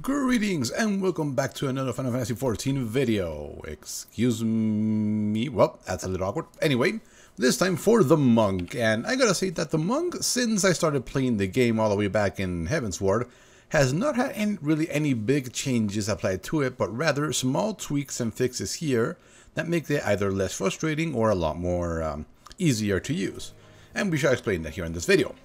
Greetings and welcome back to another Final Fantasy XIV video. Excuse me, well, that's a little awkward. Anyway, this time for the Monk, and I gotta say that the Monk, since I started playing the game all the way back in Heavensward, has not had really any big changes applied to it, but rather small tweaks and fixes here that make it either less frustrating or a lot more easier to use. And we shall explain that here in this video.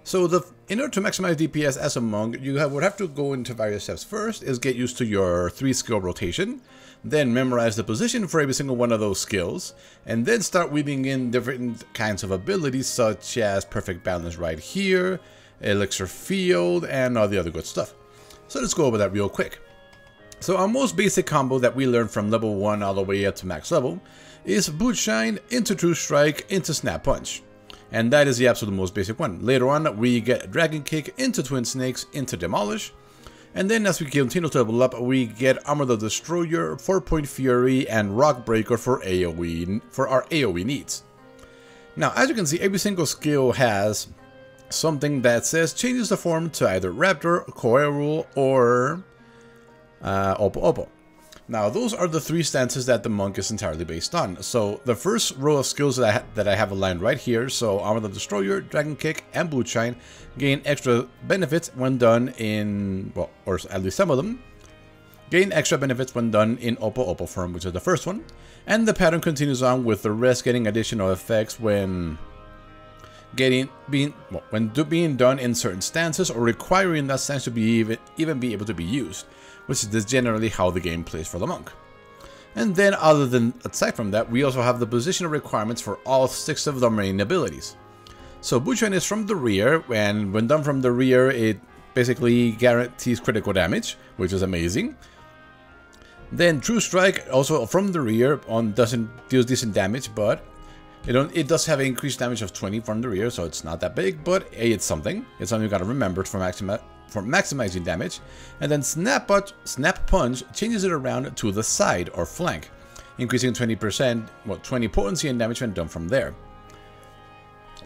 So in order to maximize DPS as a monk, you would have to go into various steps. First is get used to your 3-skill rotation, then memorize the position for every single one of those skills, and then start weaving in different kinds of abilities such as perfect balance right here, elixir field, and all the other good stuff. So let's go over that real quick. So our most basic combo that we learned from level 1 all the way up to max level is Boot Shine into True Strike into Snap Punch. And that is the absolute most basic one. Later on, we get Dragon Kick into Twin Snakes into Demolish. And then as we continue to level up, we get Armor the Destroyer, 4-Point Fury, and Rock Breaker for AoE, for our AoE needs. Now, as you can see, every single skill has something that says changes the form to either Raptor, Koerul, or Oppo Oppo. Now, those are the 3 stances that the Monk is entirely based on. So, the first row of skills that I have aligned right here, so Armor the Destroyer, Dragon Kick, and Boot Shine, gain extra benefits when done in, well, or at least some of them, gain extra benefits when done in Oppo Oppo form, which is the first one. And the pattern continues on with the rest getting additional effects when being done in certain stances or requiring that stance to be even be able to be used, which is generally how the game plays for the Monk. And then aside from that, we also have the positional requirements for all 6 of the main abilities. So Boot Shine is from the rear, and when done from the rear, it basically guarantees critical damage, which is amazing. Then True Strike, also from the rear, doesn't deal decent damage, but it does have an increased damage of 20 from the rear, so it's not that big, but hey, it's something. It's something you gotta remember for maximizing damage. And then Snap Punch changes it around to the side or flank, increasing 20 potency and damage when done from there.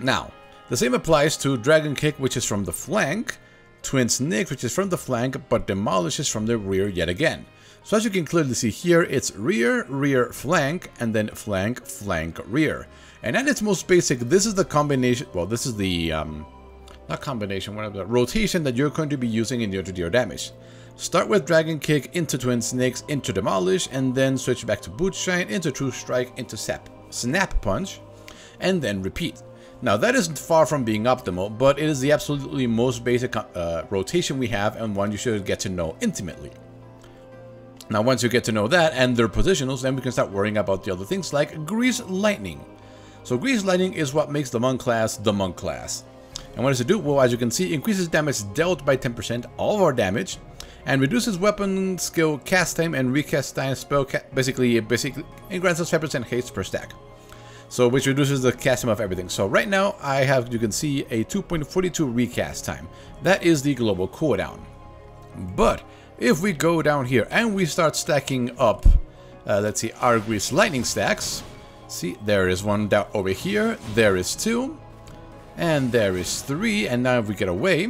Now, the same applies to Dragon Kick, which is from the flank, Twin Snakes, which is from the flank, but demolishes from the rear yet again. So as you can clearly see here, it's rear, rear, flank, and then flank, flank, rear. And at its most basic, this is the combination, well, this is the, not combination, whatever, rotation that you're going to be using in order to do your damage. Start with Dragon Kick into Twin Snakes into Demolish, and then switch back to Boot Shine into True Strike into Snap Punch, and then repeat. Now that is far from being optimal, but it is the absolutely most basic rotation we have, and one you should get to know intimately. Now once you get to know that and their positionals, then we can start worrying about the other things like Grease Lightning. So Grease Lightning is what makes the Monk class the Monk class. And what does it do? Well, as you can see, increases damage dealt by 10%, all of our damage, and reduces weapon skill cast time and recast time spell basically it grants us 5% haste per stack. So which reduces the cast time of everything. So right now I have, you can see, a 2.42 recast time. That is the global cooldown. But if we go down here and we start stacking up, let's see, our Grease Lightning stacks. See, there is one down over here, there is 2. And there is 3, and now if we get away,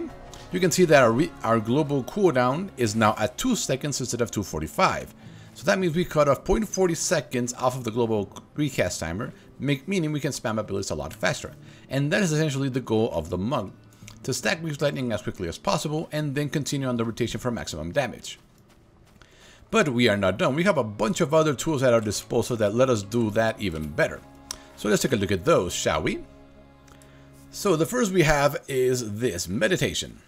you can see that our global cooldown is now at 2 seconds instead of 2.45. So that means we cut off 0.40 seconds off of the global recast timer, meaning we can spam abilities a lot faster. And that is essentially the goal of the Monk, to stack Grease Lightning as quickly as possible, and then continue on the rotation for maximum damage. But we are not done. We have a bunch of other tools at our disposal that let us do that even better. So let's take a look at those, shall we? So the first we have is this, meditation.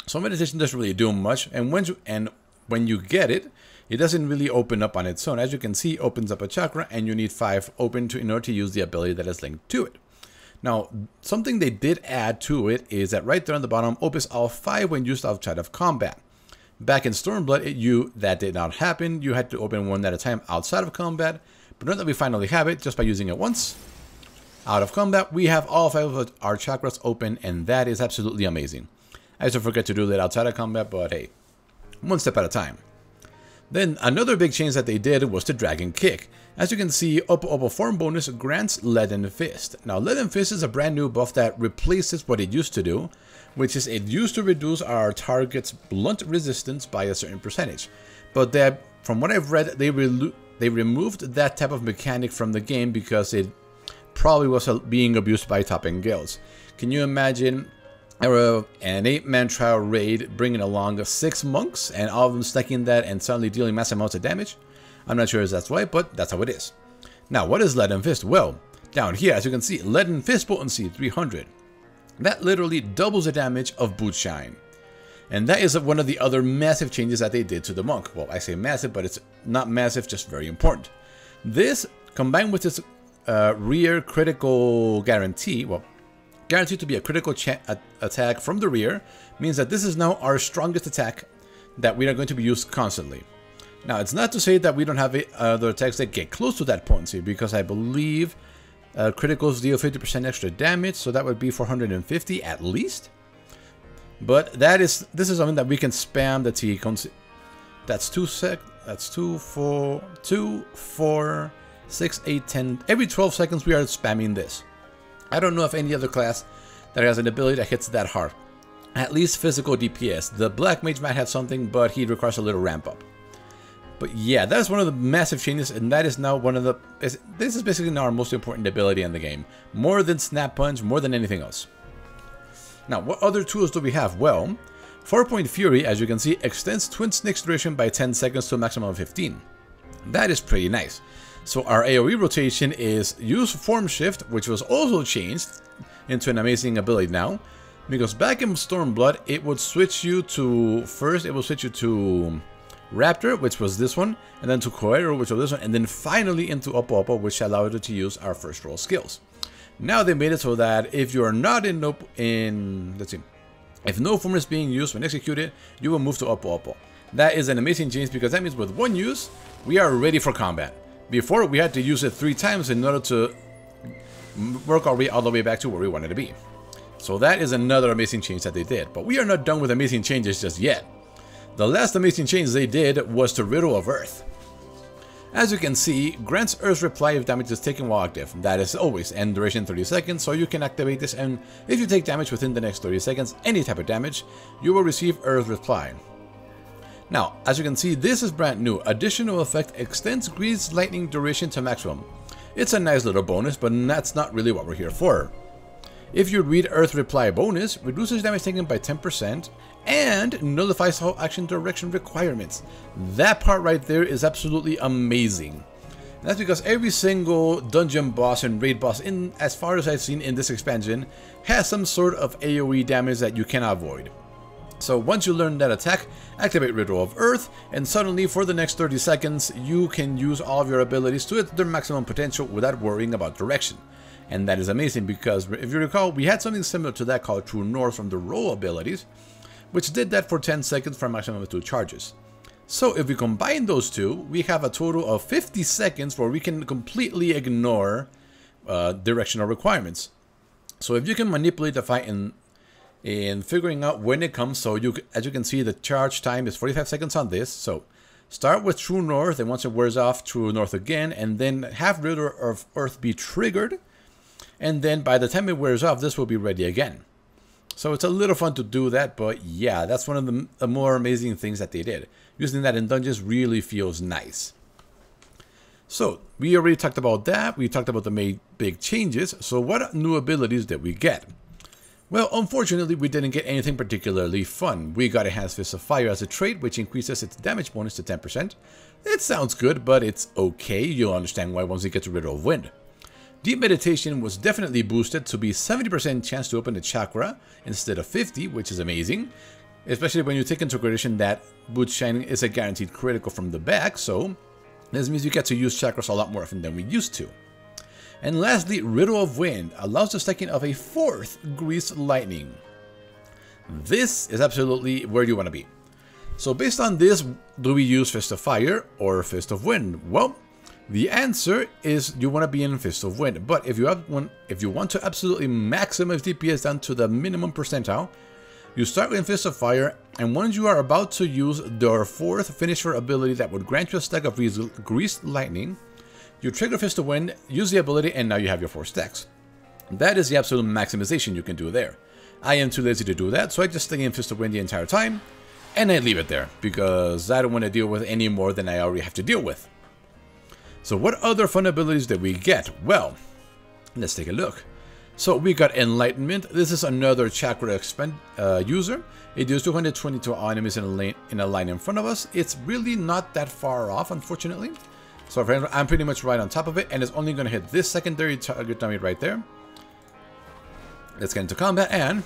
So meditation doesn't really do much, and when you get it, it doesn't really open up on its own. As you can see, it opens up a chakra, and you need 5 open in order to use the ability that is linked to it. Now, something they did add to it is that right there on the bottom, opens all 5 when used outside of combat. Back in Stormblood, that did not happen. You had to open 1 at a time outside of combat, but now that we finally have it, just by using it once, out of combat, we have all 5 of our chakras open, and that is absolutely amazing. I used to forget to do that outside of combat, but hey, one step at a time. Then another big change that they did was the Dragon Kick. As you can see, Oppo Oppo form bonus grants Leaden Fist. Now Leaden Fist is a brand new buff that replaces what it used to do, which is it used to reduce our target's blunt resistance by a certain percentage. But that, from what I've read, they removed that type of mechanic from the game because it probably was being abused by top-end guilds. Can you imagine an 8-man trial raid bringing along 6 monks and all of them stacking that and suddenly dealing massive amounts of damage? I'm not sure if that's right, but that's how it is. Now, what is Leaden Fist? Well, down here, as you can see, Leaden Fist potency 300. That literally doubles the damage of Bootshine. And that is one of the other massive changes that they did to the monk. Well, I say massive, but it's not massive, just very important. This, combined with this rear critical guarantee, well, guaranteed to be a critical attack from the rear, means that this is now our strongest attack that we are going to be used constantly. Now, it's not to say that we don't have other attacks that get close to that potency, because I believe criticals deal 50% extra damage, so that would be 450 at least. But this is something that we can spam the T. That's 2, 4, 6, 8, 10. Every 12 seconds we are spamming this. I don't know if any other class that has an ability that hits that hard. At least physical DPS. The Black Mage might have something, but he requires a little ramp up. But yeah, that's one of the massive changes, and that is now one of the... This is basically now our most important ability in the game. More than Snap Punch, more than anything else. Now, what other tools do we have? Well, 4-Point Fury, as you can see, extends Twin Snake's duration by 10 seconds to a maximum of 15. That is pretty nice. So our Aoe Rotation is use Form Shift, which was also changed into an amazing ability now. Because back in Stormblood, it would switch you to... First, it will switch you to Raptor, which was this one, and then to Coero, which was this one, and then finally into Oppo Oppo, which allowed you to use our first roll skills. Now they made it so that if you are not let's see, if no form is being used when executed, you will move to Oppo Oppo. That is an amazing change because that means with one use, we are ready for combat. Before, we had to use it 3 times in order to work our way all the way back to where we wanted to be. So that is another amazing change that they did. But we are not done with amazing changes just yet. The last amazing change they did was to Riddle of Earth. As you can see, grants Earth's reply if damage is taken while active. That is always end duration 30 seconds, so you can activate this, and if you take damage within the next 30 seconds, any type of damage, you will receive Earth's reply. Now, as you can see, this is brand new. Additional effect extends Grease Lightning duration to maximum. It's a nice little bonus, but that's not really what we're here for. If you read Earth Reply bonus, reduces damage taken by 10% and nullifies all action direction requirements. That part right there is absolutely amazing. And that's because every single dungeon boss and raid boss, as far as I've seen in this expansion, has some sort of AoE damage that you cannot avoid. So once you learn that attack, activate Riddle of Earth, and suddenly for the next 30 seconds, you can use all of your abilities to their maximum potential without worrying about direction. And that is amazing because, if you recall, we had something similar to that called True North from the roll abilities, which did that for 10 seconds for a maximum of 2 charges. So if we combine those two, we have a total of 50 seconds where we can completely ignore directional requirements. So if you can manipulate the fight in figuring out when it comes, so as you can see, the charge time is 45 seconds on this. So start with True North, and once it wears off, True North again, and then have Riddle of Earth be triggered. And then by the time it wears off, this will be ready again. So it's a little fun to do that, but yeah, that's one of the more amazing things that they did. Using that in dungeons really feels nice. So we already talked about that. We talked about the big changes. So what new abilities did we get? Well, unfortunately, we didn't get anything particularly fun. We got Enhanced Fist of Fire as a trait, which increases its damage bonus to 10%. It sounds good, but it's okay. You'll understand why once you get to Riddle of Wind. Deep Meditation was definitely boosted to be 70% chance to open the Chakra instead of 50, which is amazing. Especially when you take into consideration that Bootshine is a guaranteed critical from the back, so this means you get to use Chakras a lot more often than we used to. And lastly, Riddle of Wind allows the stacking of a 4th Grease Lightning. This is absolutely where you want to be. So based on this, do we use Fist of Fire or Fist of Wind? Well, the answer is you want to be in Fist of Wind, but if you want to absolutely maximize DPS down to the minimum percentile, you start with Fist of Fire, and once you are about to use their 4th finisher ability that would grant you a stack of Greased Lightning, you trigger Fist of Wind, use the ability, and now you have your 4 stacks. That is the absolute maximization you can do there. I am too lazy to do that, so I just stay in Fist of Wind the entire time, and I leave it there, because I don't want to deal with any more than I already have to deal with. So what other fun abilities did we get? Well, let's take a look. So we got Enlightenment. This is another Chakra user. It deals 220 to all enemies in a line in front of us. It's really not that far off, unfortunately. So I'm pretty much right on top of it, and it's only going to hit this secondary target dummy right there. Let's get into combat, and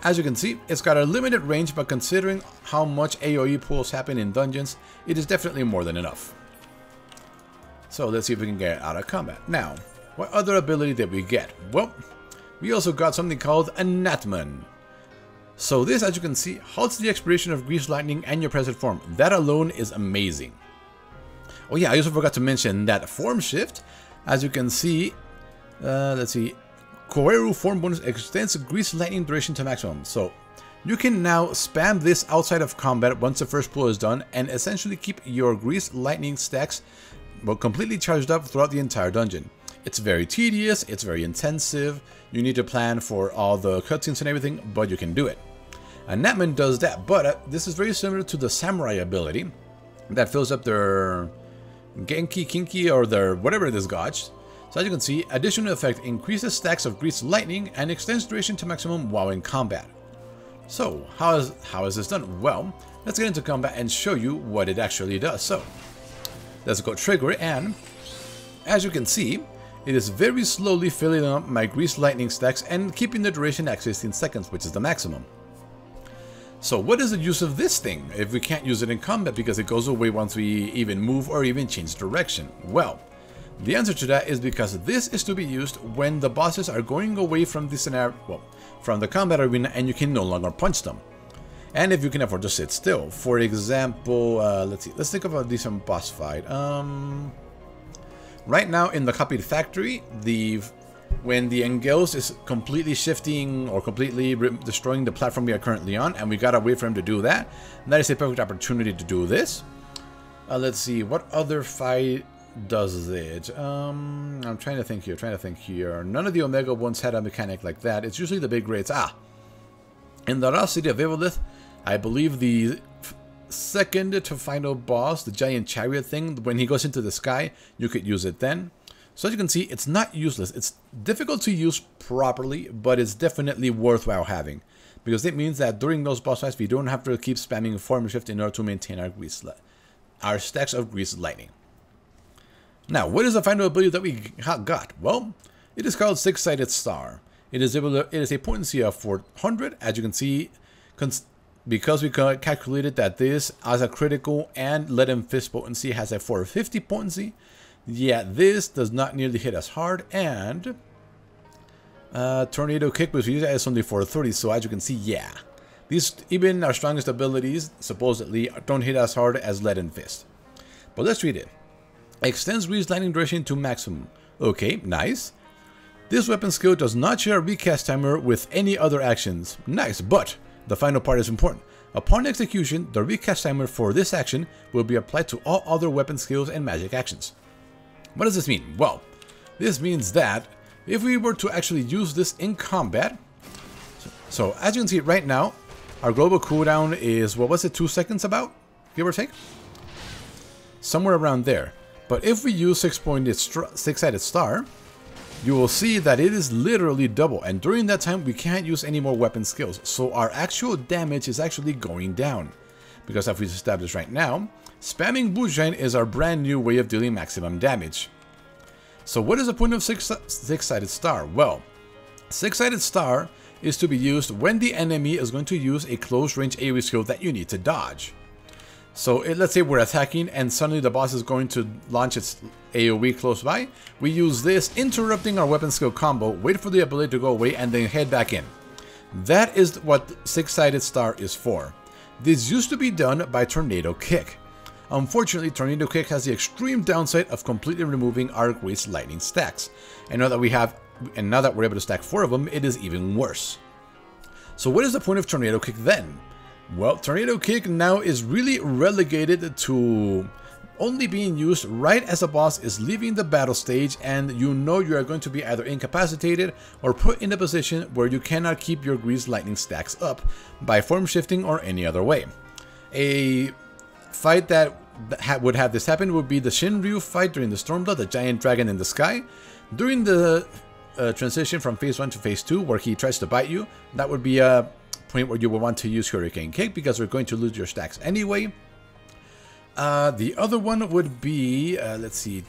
as you can see, it's got a limited range, but considering how much AoE pulls happen in dungeons, it is definitely more than enough. So let's see if we can get out of combat. Now, what other ability did we get? Well, we also got something called Anatman. So this, as you can see, halts the expiration of Grease Lightning and your present form. That alone is amazing. Oh yeah, I also forgot to mention that form shift. As you can see, let's see, Koeru form bonus extends Grease Lightning duration to maximum. So you can now spam this outside of combat once the first pull is done, and essentially keep your Grease Lightning stacks completely charged up throughout the entire dungeon. It's very tedious, it's very intensive, you need to plan for all the cutscenes and everything, but you can do it. Anatman does that, but this is very similar to the Samurai ability that fills up their Genki, Kinki, or their whatever it is gotch. So as you can see, additional effect increases stacks of Grease Lightning and extends duration to maximum while in combat. So, how is this done? Well, let's get into combat and show you what it actually does. So, let's go trigger it, and as you can see, it is very slowly filling up my Grease Lightning stacks and keeping the duration at 16 seconds, which is the maximum. So what is the use of this thing if we can't use it in combat because it goes away once we even move or even change direction? Well, the answer to that is because this is to be used when the bosses are going away from the scenario, well, from the combat arena, and you can no longer punch them. And if you can afford to sit still. For example, let's see, let's think of a decent boss fight. Right now in the copied factory, when the Engels is completely shifting or completely destroying the platform we are currently on, and we gotta wait for him to do that, that is a perfect opportunity to do this. Let's see, what other fight does it? I'm trying to think here. None of the Omega ones had a mechanic like that. It's usually the big raids. In the Lost City of Evilith, I believe the second to final boss, the giant chariot thing, when he goes into the sky, you could use it then. So as you can see, it's not useless. It's difficult to use properly, but it's definitely worthwhile having, because it means that during those boss fights, we don't have to keep spamming form shift in order to maintain our stacks of Grease Lightning. Now, what is the final ability that we got? Well, it is called Six-Sided Star. It is a potency of 400, as you can see, because we calculated that this as a critical and Lead and Fist potency has a 450 potency. Yeah, this does not nearly hit as hard, and Tornado Kick, which is only 430, so as you can see, yeah, these, even our strongest abilities, supposedly, don't hit as hard as Lead and Fist. But let's read it. Extends Grease Lightning duration to maximum. Okay, nice. This weapon skill does not share a recast timer with any other actions. Nice, but the final part is important. Upon execution, the recast timer for this action will be applied to all other weapon skills and magic actions. What does this mean? Well, this means that if we were to actually use this in combat, so as you can see right now, our global cooldown is, what was it, 2 seconds about? Give or take? Somewhere around there. But if we use Six-Sided Star, you will see that it is literally double, and during that time we can't use any more weapon skills, so our actual damage is actually going down. Because as we've established right now, spamming Bushine is our brand new way of dealing maximum damage. So what is the point of Six-Sided Star? Well, Six-Sided Star is to be used when the enemy is going to use a close range AoE skill that you need to dodge. So let's say we're attacking and suddenly the boss is going to launch its AoE close by. We use this, interrupting our weapon skill combo, wait for the ability to go away, and then head back in. That is what Six-Sided Star is for. This used to be done by Tornado Kick. Unfortunately, Tornado Kick has the extreme downside of completely removing our Grease Lightning stacks. And now that we're able to stack 4 of them, it is even worse. So what is the point of Tornado Kick then? Well, Tornado Kick now is really relegated to only being used right as a boss is leaving the battle stage and you know you are going to be either incapacitated or put in a position where you cannot keep your greased lightning stacks up by form shifting or any other way. A fight that would have this happen would be the Shinryu fight during the Stormblood, the giant dragon in the sky. During the transition from phase 1 to phase 2 where he tries to bite you, that would be a point where you will want to use Hurricane Kick because we're going to lose your stacks anyway. The other one would be, let's see,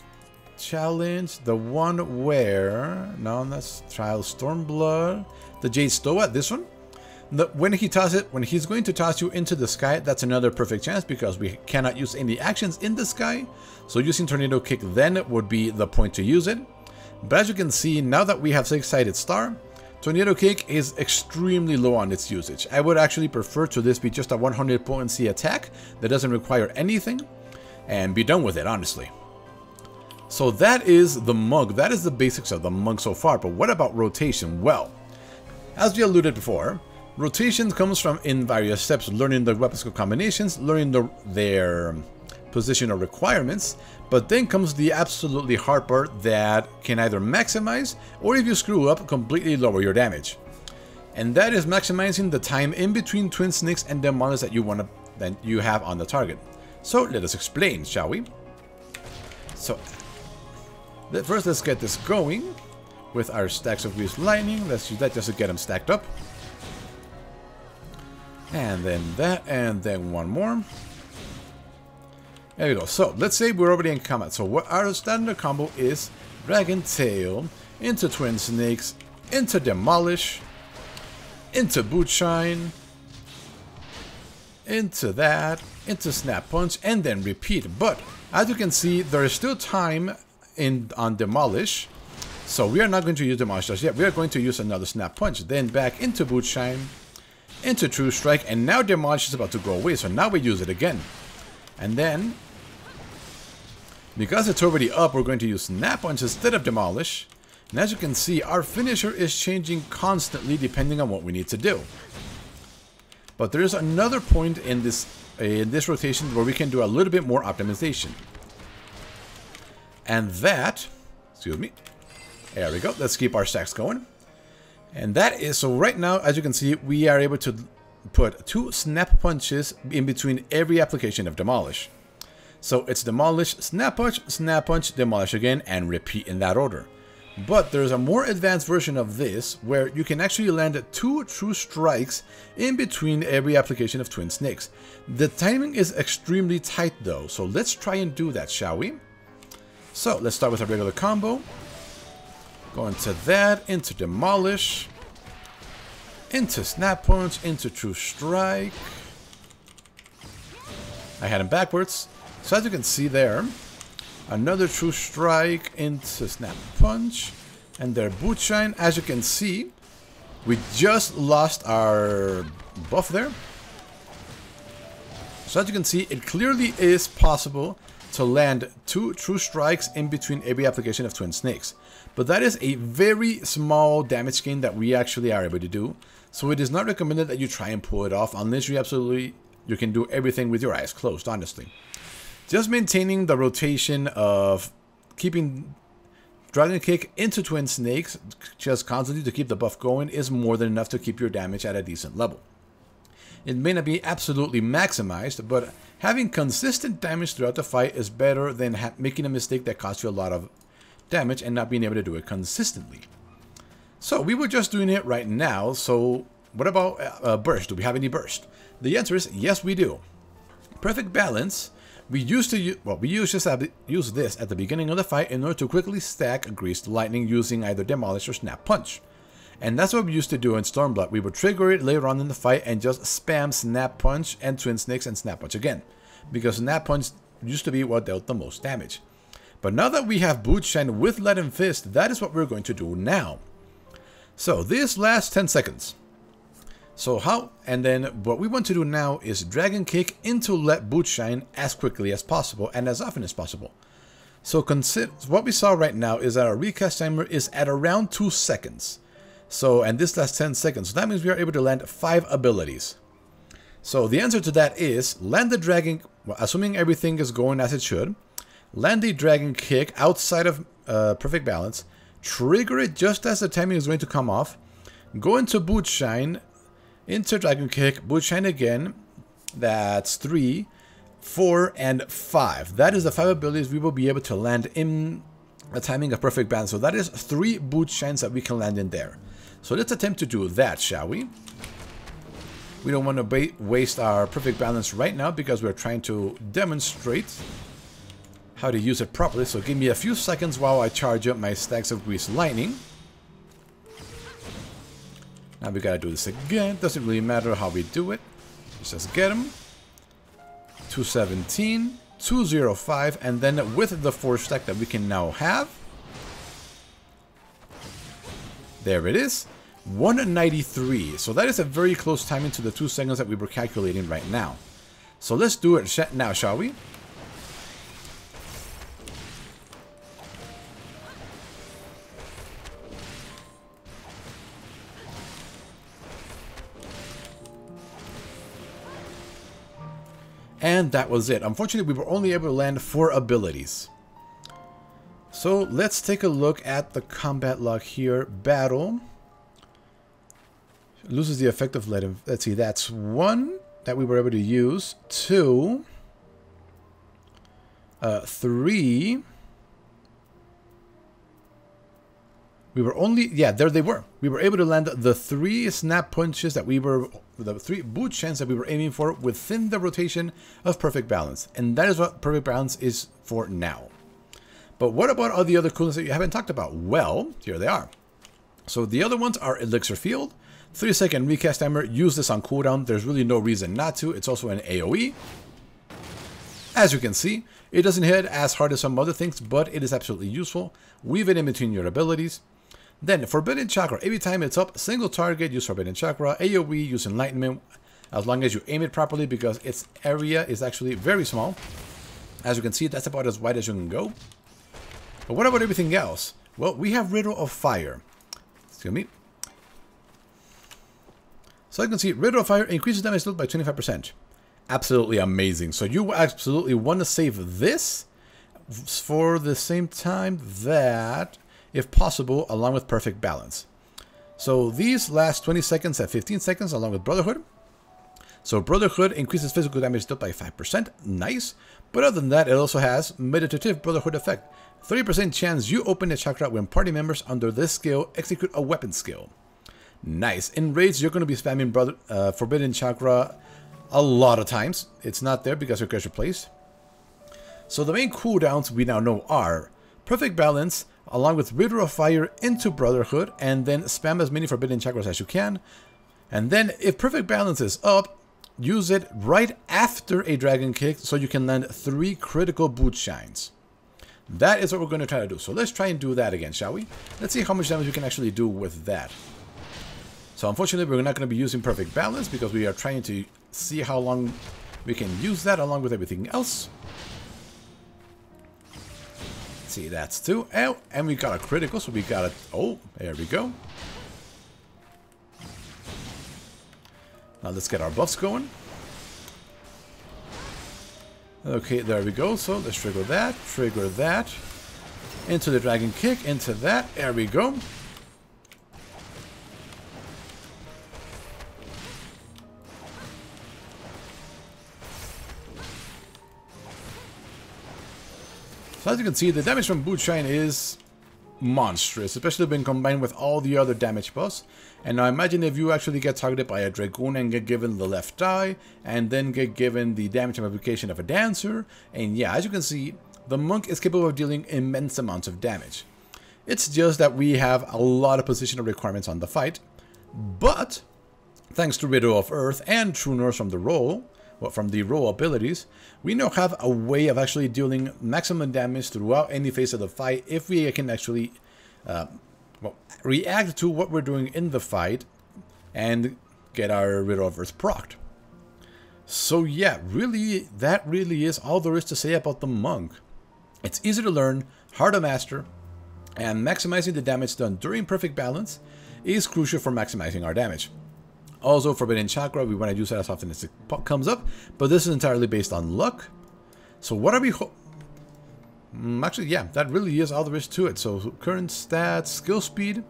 challenge, the one where, no, that's Trial Stormblood, the Jade Stoa, this one. When he's going to toss you into the sky, that's another perfect chance because we cannot use any actions in the sky. So using Tornado Kick then would be the point to use it. But as you can see, now that we have 6-sided star, Tornado Kick is extremely low on its usage. I would actually prefer to this be just a 100 potency attack that doesn't require anything and be done with it, honestly. So that is the Monk. That is the basics of the Monk so far. But what about rotation? Well, as we alluded before, rotation comes from in various steps, learning the weapon skill combinations, learning their positional requirements, but then comes the absolutely hard part that can either maximize or if you screw up, completely lower your damage. And that is maximizing the time in between Twin Snakes and Demolish that you have on the target. So let us explain, shall we? So first let's get this going with our stacks of Greased Lightning. Let's use that just to get them stacked up. And then that, and then one more. There we go. So let's say we're already in combat. So what our standard combo is Dragon Tail into Twin Snakes, into Demolish, into Bootshine, into that, into Snap Punch, and then repeat. But as you can see, there is still time on Demolish. So we are not going to use Demolish just yet. We are going to use another Snap Punch. Then back into Bootshine, into True Strike, and now Demolish is about to go away. So now we use it again. And then, because it's already up, we're going to use Snap Punch instead of Demolish. And as you can see, our finisher is changing constantly depending on what we need to do. But there's another point in this rotation where we can do a little bit more optimization. And that, excuse me, there we go. Let's keep our stacks going. And that is, so right now, as you can see, we are able to put 2 Snap Punches in between every application of Demolish. So it's Demolish, Snap Punch, Demolish again, and repeat in that order. But there's a more advanced version of this where you can actually land 2 True Strikes in between every application of Twin Snakes. The timing is extremely tight though, so let's try and do that, shall we? So let's start with a regular combo. Go into that, into Demolish, into Snap Punch, into True Strike. I had him backwards. So as you can see there, another True Strike into Snap Punch, and their Bootshine. As you can see, we just lost our buff there. So as you can see, it clearly is possible to land 2 True Strikes in between every application of Twin Snakes. But that is a very small damage gain that we actually are able to do. So it is not recommended that you try and pull it off unless you can do everything with your eyes closed, honestly. Just maintaining the rotation of keeping Dragon Kick into Twin Snakes just constantly to keep the buff going is more than enough to keep your damage at a decent level. It may not be absolutely maximized, but having consistent damage throughout the fight is better than making a mistake that costs you a lot of damage and not being able to do it consistently. So we were just doing it right now, so what about burst? Do we have any burst? The answer is yes, we do. Perfect Balance. We used to use this at the beginning of the fight in order to quickly stack Greased Lightning using either Demolish or Snap Punch. And that's what we used to do in Stormblood. We would trigger it later on in the fight and just spam Snap Punch and Twin Snakes and Snap Punch again. Because Snap Punch used to be what dealt the most damage. But now that we have Bootshine with Leaden Fist, that is what we're going to do now. So this lasts 10 seconds. And then what we want to do now is Dragon Kick into Bootshine as quickly as possible and as often as possible. So what we saw right now is that our recast timer is at around 2 seconds. So, and this lasts 10 seconds. So that means we are able to land 5 abilities. So the answer to that is land the Dragon, well, assuming everything is going as it should, land a Dragon Kick outside of Perfect Balance, trigger it just as the timing is going to come off, go into Boot Shine, into Dragon Kick, Boot Shine again. That's 3, 4, and 5. That is the 5 abilities we will be able to land in the timing of Perfect Balance. So that is 3 Boot Shines that we can land in there. So let's attempt to do that, shall we? We don't want to waste our Perfect Balance right now because we're trying to demonstrate how to use it properly. So give me a few seconds while I charge up my stacks of Grease Lightning. Now we gotta do this again. Doesn't really matter how we do it. Let's just get them. 217, 205, and then with the 4 stack that we can now have, there it is, 193. So that is a very close timing to the 2 seconds that we were calculating right now. So let's do it now, shall we? And that was it. Unfortunately, we were only able to land 4 abilities. So let's take a look at the combat log here. Battle. Loses the effect of letting. Let's see, that's 1 that we were able to use. 2. 3. We were only, yeah, there they were. We were able to land the 3 snap punches that we were, the 3 boot shines that we were aiming for within the rotation of Perfect Balance. And that is what Perfect Balance is for now. But what about all the other cooldowns that you haven't talked about? Well, here they are. So the other ones are Elixir Field, 3-second recast timer. Use this on cooldown. There's really no reason not to. It's also an AoE. As you can see, it doesn't hit as hard as some other things, but it is absolutely useful. Weave it in between your abilities. Then, Forbidden Chakra. Every time it's up, single target, use Forbidden Chakra. AoE, use Enlightenment, as long as you aim it properly, because its area is actually very small. As you can see, that's about as wide as you can go. But what about everything else? Well, we have Riddle of Fire. Excuse me. So you can see, Riddle of Fire increases damage dealt by 25%. Absolutely amazing. So you absolutely want to save this for the same time that, if possible, along with Perfect Balance. So these last 20 seconds at 15 seconds along with Brotherhood. So Brotherhood increases physical damage dealt by 5%. Nice. But other than that, it also has Meditative Brotherhood effect. 30% chance you open a chakra when party members under this skill execute a weapon skill. Nice. In raids, you're going to be spamming Forbidden Chakra a lot of times. It's not there because your character placed. So the main cooldowns we now know are Perfect Balance, along with Riddle of Fire into Brotherhood, and then spam as many Forbidden Chakras as you can. And then, if Perfect Balance is up, use it right after a Dragon Kick so you can land 3 critical Boot Shines. That is what we're going to try to do. So let's try and do that again, shall we? Let's see how much damage we can actually do with that. So unfortunately, we're not going to be using Perfect Balance because we are trying to see how long we can use that along with everything else. See, that's 2. Oh, and we got a critical, so we got it. Oh, there we go. Now let's get our buffs going. Okay, there we go. So let's trigger that, into the Dragon Kick, into that. There we go. So as you can see, the damage from Boot Shine is monstrous, especially when combined with all the other damage buffs. And now imagine if you actually get targeted by a Dragoon and get given the left eye, and then get given the damage amplification of a Dancer. And yeah, as you can see, the Monk is capable of dealing immense amounts of damage. It's just that we have a lot of positional requirements on the fight. But, thanks to Riddle of Earth and True North from the roll abilities, we now have a way of actually dealing maximum damage throughout any phase of the fight if we can actually react to what we're doing in the fight and get our Riddle of Earth procced. So yeah, really, that really is all there is to say about the Monk. It's easy to learn, hard to master, and maximizing the damage done during Perfect Balance is crucial for maximizing our damage. Also, Forbidden Chakra, we want to use that as often as it comes up, but this is entirely based on luck. So what are we... actually, yeah, that really is all there is to it. So current stats, skill speed.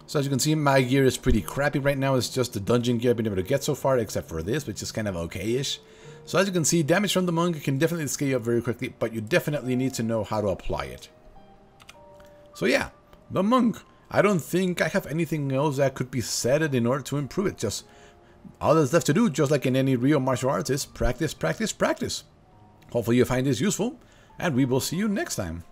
So as you can see, my gear is pretty crappy right now. It's just the dungeon gear I've been able to get so far, except for this, which is kind of okay-ish. So as you can see, damage from the monk can definitely scale you up very quickly, but you definitely need to know how to apply it. So yeah, the monk. I don't think I have anything else that could be said in order to improve it. Just all that's left to do, just like in any real martial arts, is practice, practice, practice. Hopefully you find this useful, and we will see you next time.